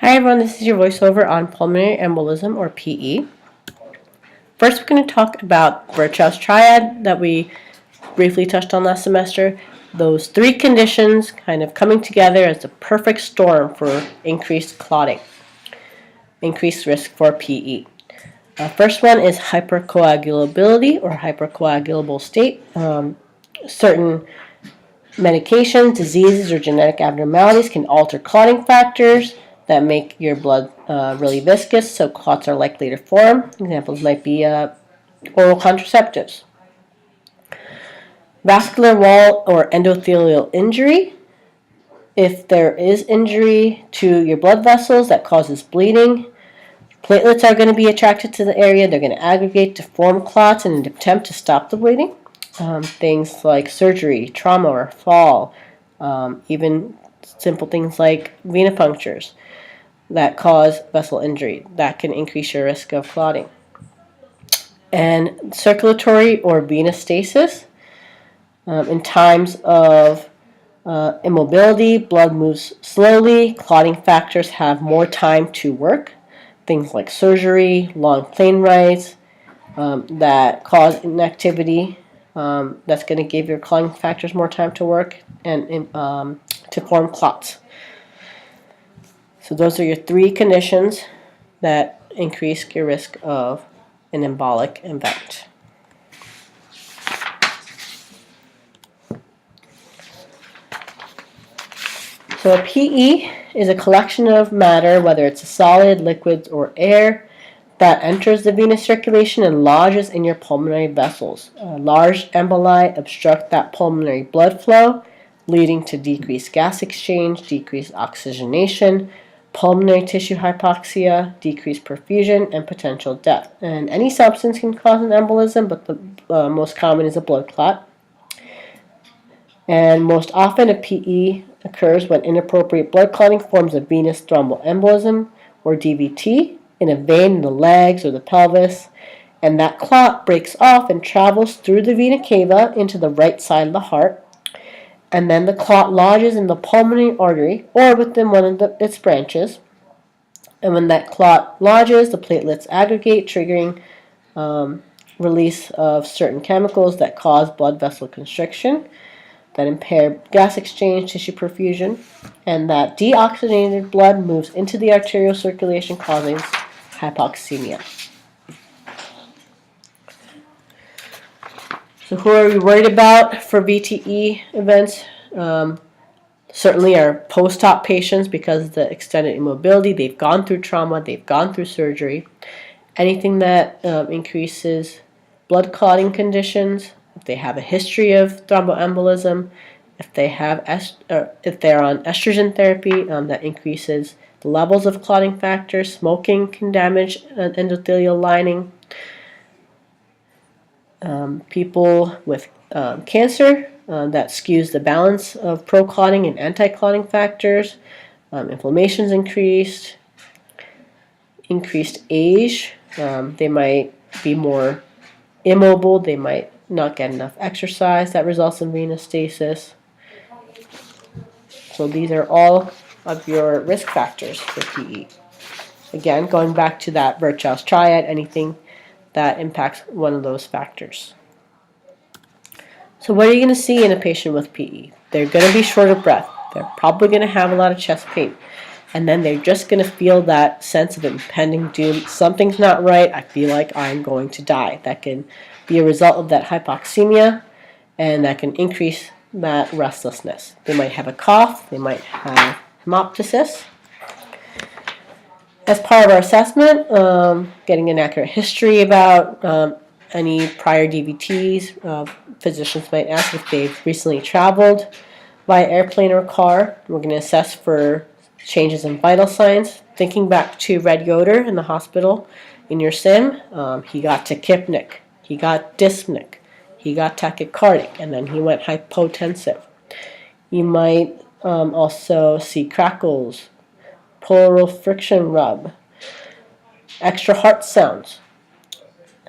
Hi everyone, this is your voiceover on pulmonary embolism, or PE. First, we're going to talk about Virchow's triad that we briefly touched on last semester. Those three conditions kind of coming together as the perfect storm for increased clotting, increased risk for PE. First one is hypercoagulability or hypercoagulable state. Certain medications, diseases, or genetic abnormalities can alter clotting factors that make your blood really viscous, so clots are likely to form. Examples might be oral contraceptives. Vascular wall or endothelial injury. If there is injury to your blood vessels that causes bleeding, platelets are going to be attracted to the area. They're going to aggregate to form clots in an attempt to stop the bleeding. Things like surgery, trauma, or fall, even simple things like venipunctures that cause vessel injury that can increase your risk of clotting. And circulatory or venous stasis. In times of immobility, blood moves slowly, clotting factors have more time to work. Things like surgery, long plane rides that cause inactivity, that's going to give your clotting factors more time to work and to form clots. So those are your three conditions that increase your risk of an embolic event. So a PE is a collection of matter, whether it's a solid, liquids, or air, that enters the venous circulation and lodges in your pulmonary vessels. Large emboli obstruct that pulmonary blood flow, leading to decreased gas exchange, decreased oxygenation, pulmonary tissue hypoxia, decreased perfusion, and potential death. And any substance can cause an embolism, but the most common is a blood clot. And most often a PE occurs when inappropriate blood clotting forms a venous thromboembolism, or DVT, in a vein in the legs or the pelvis, and that clot breaks off and travels through the vena cava into the right side of the heart, and then the clot lodges in the pulmonary artery or within one of its branches. And when that clot lodges, the platelets aggregate, triggering release of certain chemicals that cause blood vessel constriction, that impair gas exchange, tissue perfusion, and that deoxygenated blood moves into the arterial circulation, causing hypoxemia. So who are we worried about for VTE events? Certainly our post-op patients, because of the extended immobility, they've gone through trauma, they've gone through surgery. Anything that increases blood clotting conditions, if they have a history of thromboembolism, if they're on estrogen therapy, that increases the levels of clotting factors. Smoking can damage an endothelial lining. People with cancer, that skews the balance of pro-clotting and anti-clotting factors. Inflammation's increased age. They might be more immobile. They might not get enough exercise. That results in venous stasis. So these are all of your risk factors for PE. Again, going back to that Virchow's triad, anything that impacts one of those factors. So what are you going to see in a patient with PE? They're going to be short of breath. They're probably going to have a lot of chest pain. And then they're just going to feel that sense of impending doom. Something's not right. I feel like I'm going to die. That can be a result of that hypoxemia, and that can increase that restlessness. They might have a cough. They might have hemoptysis. As part of our assessment, getting an accurate history about any prior DVTs. Physicians might ask if they've recently traveled by airplane or car. We're going to assess for changes in vital signs. Thinking back to Red Yoder in the hospital in your sim, he got tachypneic, he got dyspneic, he got tachycardic, and then he went hypotensive. You might also see crackles, pleural friction rub, extra heart sounds,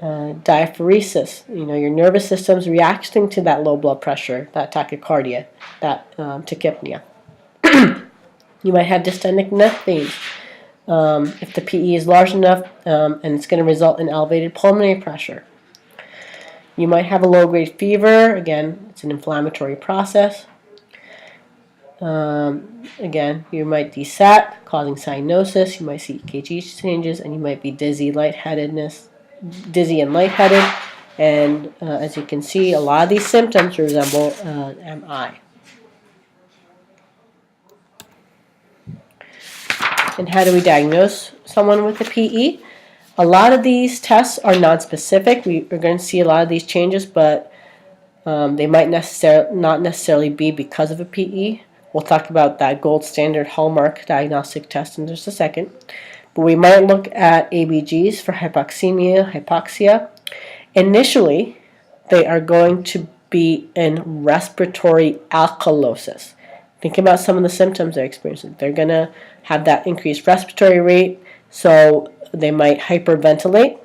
diaphoresis. Your nervous system's reacting to that low blood pressure, that tachycardia, that tachypnea. You might have distended neck veins, if the PE is large enough, and it's going to result in elevated pulmonary pressure. You might have a low-grade fever. Again, it's an inflammatory process. Again, you might desat, causing cyanosis. You might see EKG changes, and you might be dizzy and lightheaded. And as you can see, a lot of these symptoms resemble MI. And how do we diagnose someone with a PE? A lot of these tests are non-specific. We're going to see a lot of these changes, but they might not necessarily be because of a PE. We'll talk about that gold standard hallmark diagnostic test in just a second. But we might look at ABGs for hypoxemia, hypoxia. Initially, they are going to be in respiratory alkalosis. Think about some of the symptoms they're experiencing. They're going to have that increased respiratory rate, so they might hyperventilate.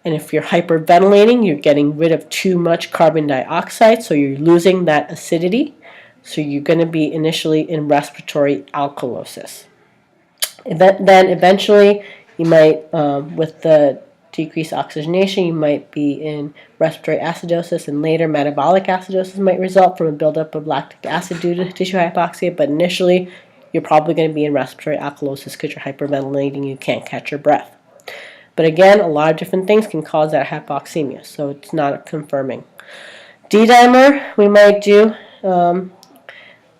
And if you're hyperventilating, you're getting rid of too much carbon dioxide, so you're losing that acidity. So you're going to be initially in respiratory alkalosis. Then eventually, you might, with the decreased oxygenation, you might be in respiratory acidosis, and later metabolic acidosis might result from a buildup of lactic acid due to tissue hypoxia. But initially, you're probably going to be in respiratory alkalosis because you're hyperventilating, you can't catch your breath. But again, a lot of different things can cause that hypoxemia, so it's not confirming. D-dimer we might do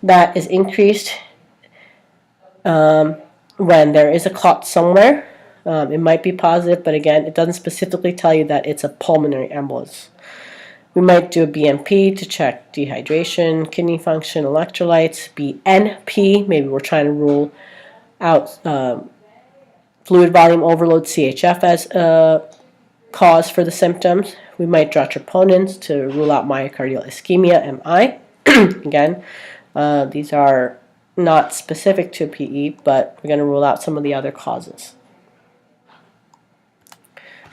that is increased when there is a clot somewhere. It might be positive, but again, it doesn't specifically tell you that it's a pulmonary embolism. We might do a BNP to check dehydration, kidney function, electrolytes. BNP, maybe we're trying to rule out fluid volume overload, CHF, as a cause for the symptoms. We might draw troponins to rule out myocardial ischemia, MI. Again, these are not specific to PE, but we're going to rule out some of the other causes.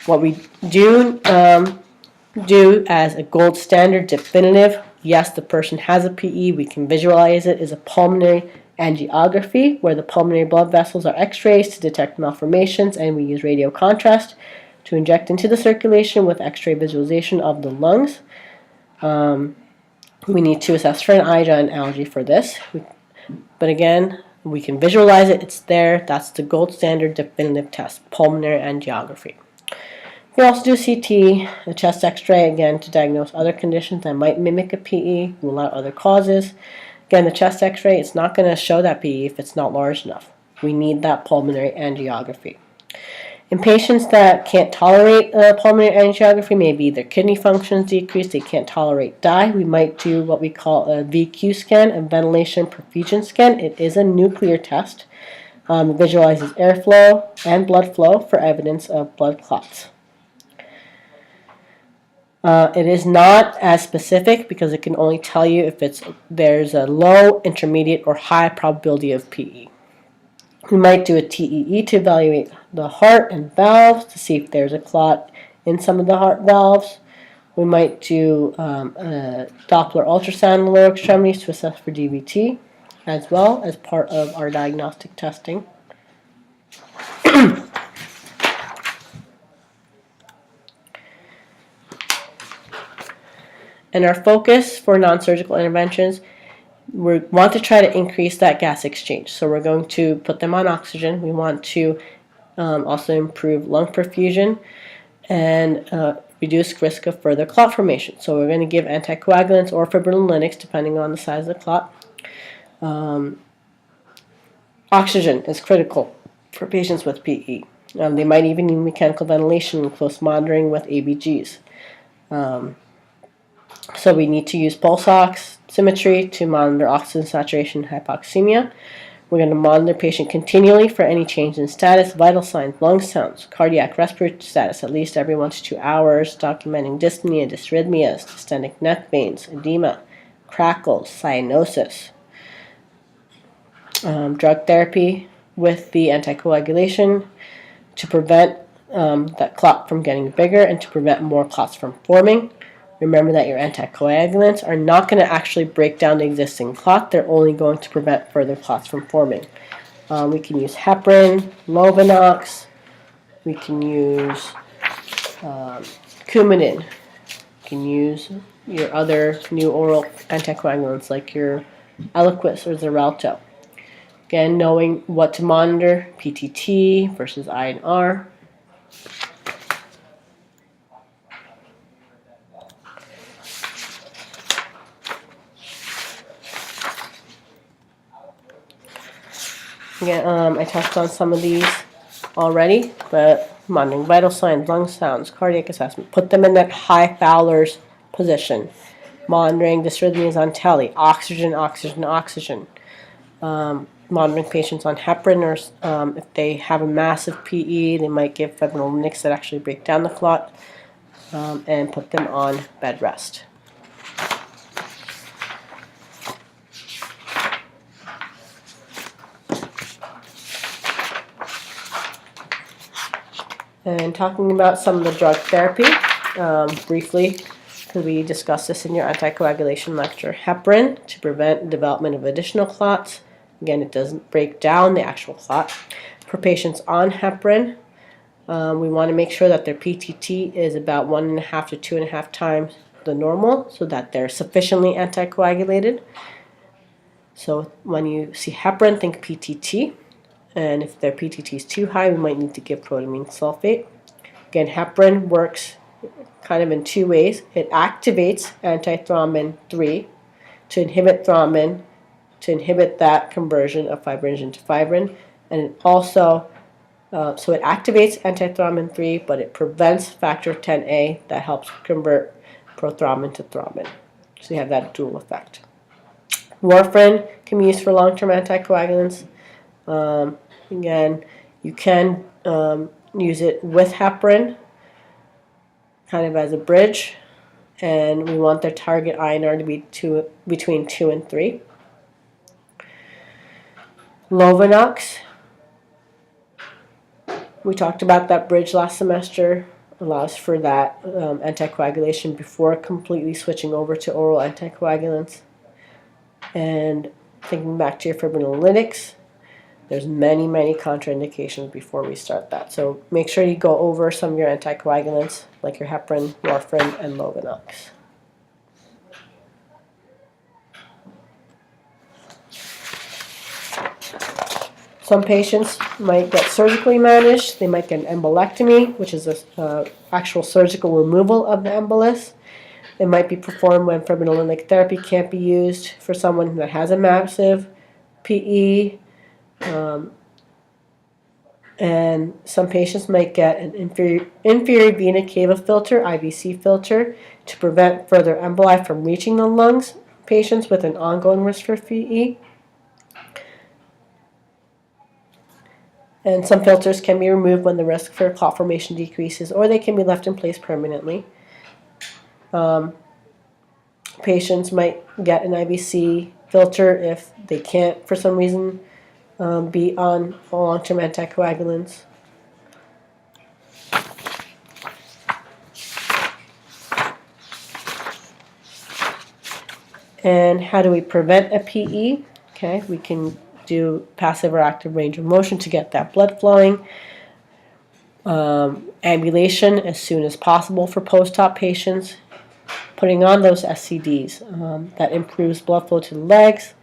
What we do as a gold standard definitive, yes, the person has a PE, we can visualize it, is a pulmonary angiography, where the pulmonary blood vessels are x-rays to detect malformations, and we use radio contrast to inject into the circulation with x-ray visualization of the lungs. We need to assess for an eye allergy for this, but again, we can visualize it, it's there. That's the gold standard definitive test, pulmonary angiography. We also do CT, a chest x-ray, again, to diagnose other conditions that might mimic a PE, rule out other causes. Again, the chest x-ray, it's not going to show that PE if it's not large enough. We need that pulmonary angiography. In patients that can't tolerate pulmonary angiography, maybe their kidney functions decreased, they can't tolerate dye, we might do what we call a VQ scan, a ventilation perfusion scan. It is a nuclear test. It visualizes airflow and blood flow for evidence of blood clots. It is not as specific because it can only tell you if there's a low, intermediate, or high probability of PE. We might do a TEE to evaluate the heart and valves to see if there's a clot in some of the heart valves. We might do a Doppler ultrasound in the lower extremities to assess for DVT as well as part of our diagnostic testing. And our focus for non-surgical interventions, we want to try to increase that gas exchange. So we're going to put them on oxygen. We want to also improve lung perfusion and reduce risk of further clot formation. So we're going to give anticoagulants or fibrinolytics depending on the size of the clot. Oxygen is critical for patients with PE. They might even need mechanical ventilation and close monitoring with ABGs. So we need to use pulse oximetry to monitor oxygen saturation and hypoxemia. We're going to monitor the patient continually for any change in status, vital signs, lung sounds, cardiac respiratory status at least every 1 to 2 hours, documenting dyspnea, dysrhythmias, dystenic neck veins, edema, crackles, cyanosis. Drug therapy with the anticoagulation to prevent that clot from getting bigger and to prevent more clots from forming. Remember that your anticoagulants are not going to actually break down the existing clot. They're only going to prevent further clots from forming. We can use heparin, Lovenox. We can use Coumadin. You can use your other new oral anticoagulants like your Eliquis or Xarelto. Again, knowing what to monitor, PTT versus INR. Again, I touched on some of these already, but monitoring vital signs, lung sounds, cardiac assessment. Put them in that high Fowler's position. Monitoring dysrhythmias on tele, oxygen, oxygen, oxygen. Monitoring patients on heparin, or if they have a massive PE, they might give fibrinolytics that actually break down the clot, and put them on bed rest. And talking about some of the drug therapy, briefly, because we discussed this in your anticoagulation lecture. Heparin to prevent development of additional clots. Again, it doesn't break down the actual clot. For patients on heparin, we want to make sure that their PTT is about 1.5 to 2.5 times the normal so that they're sufficiently anticoagulated. So when you see heparin, think PTT. And if their PTT is too high, we might need to give protamine sulfate. Again, heparin works kind of in two ways. It activates antithrombin 3 to inhibit thrombin, to inhibit that conversion of fibrinogen to fibrin. And it also, so it activates antithrombin 3, but it prevents factor 10A that helps convert prothrombin to thrombin. So you have that dual effect. Warfarin can be used for long-term anticoagulants. Again, you can use it with heparin, kind of as a bridge, and we want their target INR to be between 2 and 3. Lovenox, we talked about that bridge last semester, allows for that anticoagulation before completely switching over to oral anticoagulants. And thinking back to your fibrinolytics, there's many contraindications before we start that. So make sure you go over some of your anticoagulants like your heparin, warfarin, and Lovenox. Some patients might get surgically managed. They might get an embolectomy, which is an actual surgical removal of the embolus. It might be performed when fibrinolytic therapy can't be used for someone that has a massive PE. And some patients might get an inferior vena cava filter, IVC filter, to prevent further emboli from reaching the lungs. Patients with an ongoing risk for PE. And some filters can be removed when the risk for clot formation decreases, or they can be left in place permanently. Patients might get an IVC filter if they can't, for some reason, be on long-term anticoagulants. And how do we prevent a PE? Okay, we can do passive or active range of motion to get that blood flowing. Ambulation as soon as possible for post-op patients. Putting on those SCDs that improves blood flow to the legs.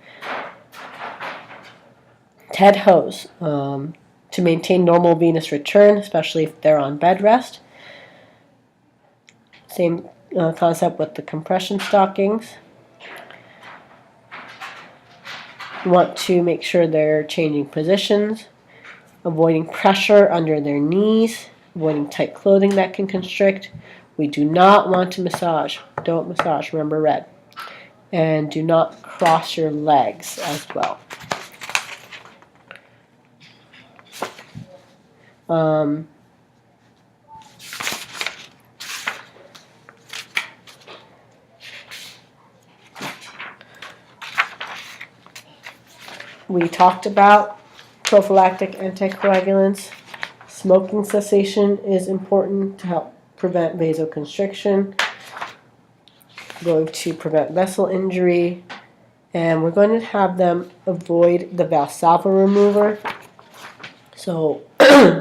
TED hose to maintain normal venous return, especially if they're on bed rest. Same concept with the compression stockings. You want to make sure they're changing positions, avoiding pressure under their knees, avoiding tight clothing that can constrict. We do not want to massage. Don't massage, remember red. And do not cross your legs as well. We talked about prophylactic anticoagulants. Smoking cessation is important to help prevent vasoconstriction. We're going to prevent vessel injury, and we're going to have them avoid the Valsalva remover So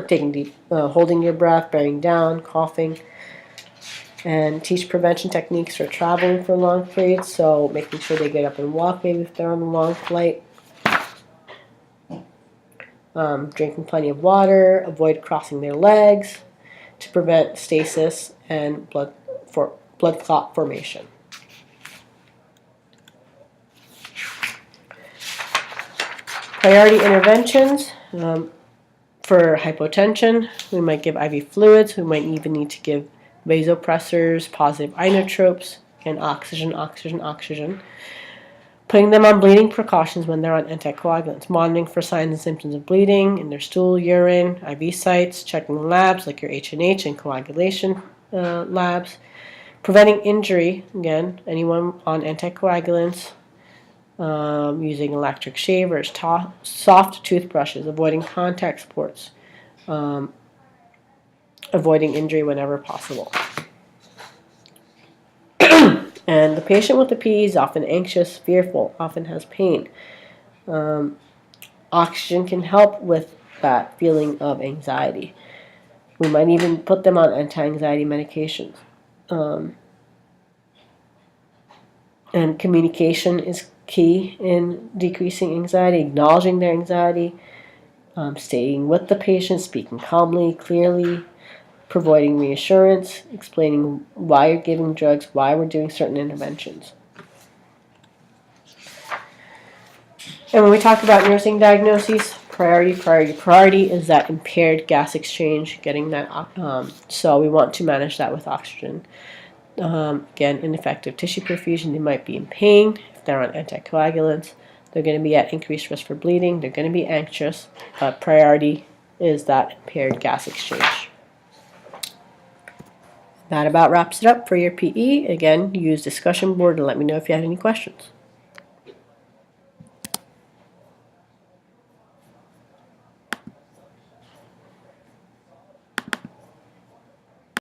taking deep, holding your breath, bearing down, coughing, and teach prevention techniques for traveling for long periods. So making sure they get up and walk maybe if they're on a long flight. Drinking plenty of water, avoid crossing their legs to prevent stasis and blood clot formation. Priority interventions. For hypotension, we might give IV fluids. We might even need to give vasopressors, positive inotropes, and oxygen. Putting them on bleeding precautions when they're on anticoagulants. Monitoring for signs and symptoms of bleeding in their stool, urine, IV sites. Checking labs like your H&H and coagulation labs. Preventing injury, again, anyone on anticoagulants. Using electric shavers, soft toothbrushes, avoiding contact sports, avoiding injury whenever possible. And the patient with the PE is often anxious, fearful, often has pain. Oxygen can help with that feeling of anxiety. We might even put them on anti-anxiety medications. And communication is key in decreasing anxiety, acknowledging their anxiety, staying with the patient, speaking calmly, clearly, providing reassurance, explaining why you're giving drugs, why we're doing certain interventions. And when we talk about nursing diagnoses, priority is that impaired gas exchange, getting that, so we want to manage that with oxygen. Again, ineffective tissue perfusion, they might be in pain. If they're on anticoagulants, they're going to be at increased risk for bleeding. They're going to be anxious, but priority is that impaired gas exchange. That about wraps it up for your PE. Again, use discussion board and let me know if you have any questions.